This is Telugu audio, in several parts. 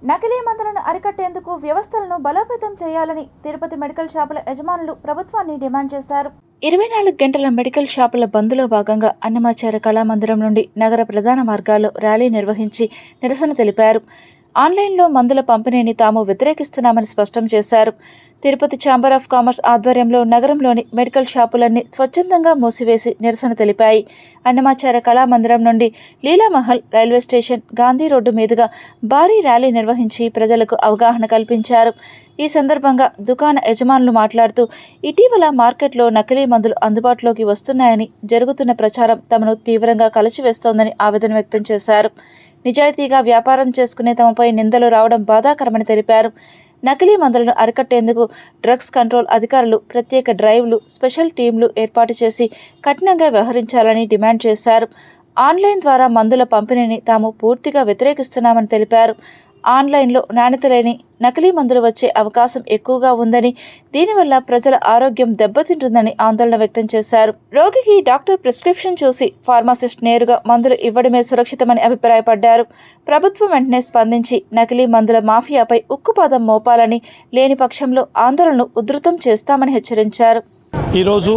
నకిలీ మందులను అరికట్టేందుకు వ్యవస్థలను బలోపేతం చేయాలని తిరుపతి మెడికల్ షాపుల యజమానులు ప్రభుత్వాన్ని డిమాండ్ చేశారు. 24 గంటల మెడికల్ షాపుల బంద్లో భాగంగా అన్నమాచార్య కళామందిరం నుండి నగర ప్రధాన మార్గాల్లో ర్యాలీ నిర్వహించి నిరసన తెలిపారు. ఆన్లైన్లో మందుల పంపిణీని తాము వ్యతిరేకిస్తున్నామని స్పష్టం చేశారు. తిరుపతి ఛాంబర్ ఆఫ్ కామర్స్ ఆధ్వర్యంలో నగరంలోని మెడికల్ షాపులన్నీ స్వచ్ఛందంగా మూసివేసి నిరసన తెలిపాయి. అన్నమాచార్య కళామందిరం నుండి Leela Mahal railway station, Gandhi road మీదుగా భారీ ర్యాలీ నిర్వహించి ప్రజలకు అవగాహన కల్పించారు. ఈ సందర్భంగా దుకాణ యజమానులు మాట్లాడుతూ, ఇటీవల మార్కెట్లో నకిలీ మందులు అందుబాటులోకి వస్తున్నాయని జరుగుతున్న ప్రచారం తమను తీవ్రంగా కలచివేస్తోందని ఆవేదన వ్యక్తం చేశారు. నిజాయితీగా వ్యాపారం చేసుకునే తమపై నిందలు రావడం బాధాకరమని తెలిపారు. నకిలీ మందులను అరికట్టేందుకు డ్రగ్స్ కంట్రోల్ అధికారులు ప్రత్యేక డ్రైవ్లు, స్పెషల్ టీంలు ఏర్పాటు చేసి కఠినంగా వ్యవహరించాలని డిమాండ్ చేశారు. ఆన్లైన్ ద్వారా మందుల పంపిణీని తాము పూర్తిగా వ్యతిరేకిస్తున్నామని తెలిపారు. ఆన్లైన్లో నాణ్యత లేని నకిలీ మందులు వచ్చే అవకాశం ఎక్కువగా ఉందని, దీనివల్ల ప్రజల ఆరోగ్యం దెబ్బతింటుందని ఆందోళన వ్యక్తం చేశారు. రోగికి డాక్టర్ ప్రిస్క్రిప్షన్ చూసి ఫార్మసిస్ట్ నేరుగా మందులు ఇవ్వడమే సురక్షితమని అభిప్రాయపడ్డారు. ప్రభుత్వం వెంటనే స్పందించి నకిలీ మందుల మాఫియాపై ఉక్కుపాదం మోపాలని, లేని పక్షంలో ఆందోళనను ఉధృతం చేస్తామని హెచ్చరించారు. ఈరోజు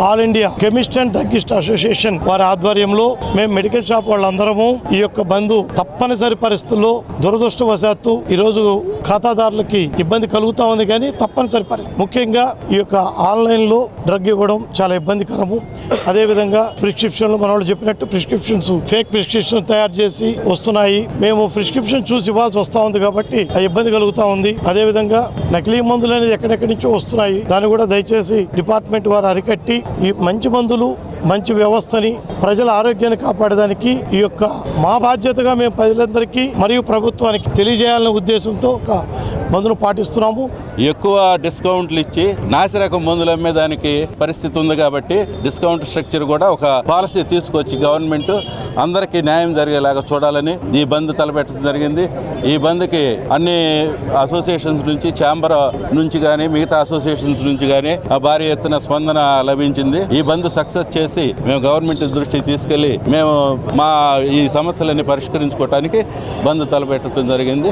all India chemist and druggist association వారి ఆధ్వర్యంలో మేము మెడికల్ షాప్ వాళ్ళందరము ఈ యొక్క బంద్ తప్పనిసరి పరిస్థితుల్లో దురదృష్టవశాత్తు ఈరోజు ఖాతాదారులకి ఇబ్బంది కలుగుతా ఉంది. కానీ తప్పనిసరి పరిస్థితి, ముఖ్యంగా ఈ యొక్క ఆన్లైన్ లో డ్రగ్ ఇవ్వడం చాలా ఇబ్బందికరము. అదేవిధంగా ప్రిస్క్రిప్షన్లు మన వాళ్ళు చెప్పినట్టు ప్రిస్క్రిప్షన్స్, ఫేక్ ప్రిస్క్రిప్షన్ తయారు చేసి వస్తున్నాయి. మేము ప్రిస్క్రిప్షన్ చూసి ఇవ్వాల్సి వస్తా ఉంది కాబట్టి ఆ ఇబ్బంది కలుగుతా ఉంది. అదేవిధంగా నకిలీ మందులు అనేది ఎక్కడెక్కడి నుంచో వస్తున్నాయి. దాన్ని కూడా దయచేసి డిపార్ట్మెంట్ వారు అరికట్టి ఈ మంచి మందులు, మంచి వ్యవస్థని, ప్రజల ఆరోగ్యాన్ని కాపాడడానికి ఈ యొక్క మా బాధ్యతగా మేము ప్రజలందరికీ మరియు ప్రభుత్వానికి తెలియజేయాలనే ఉద్దేశంతో ఒక మందును పాటిస్తున్నాము. ఎక్కువ డిస్కౌంట్లు ఇచ్చి నాసిరకం మందులు అమ్మేదానికి పరిస్థితి ఉంది కాబట్టి డిస్కౌంట్ స్ట్రక్చర్ కూడా ఒక పాలసీ తీసుకొచ్చి గవర్నమెంట్ అందరికీ న్యాయం జరిగేలాగా చూడాలని ఈ బంద్ తలపెట్టడం జరిగింది. ఈ బంద్కి అన్ని అసోసియేషన్స్ నుంచి, ఛాంబర్ నుంచి కానీ మిగతా అసోసియేషన్స్ నుంచి కానీ భారీ ఎత్తున స్పందన లభించింది. ఈ బంద్ సక్సెస్ చేసి మేము గవర్నమెంట్ దృష్టికి తీసుకెళ్లి మేము మా ఈ సమస్యలన్నీ పరిష్కరించుకోవడానికి బంద్ తలపెట్టడం జరిగింది.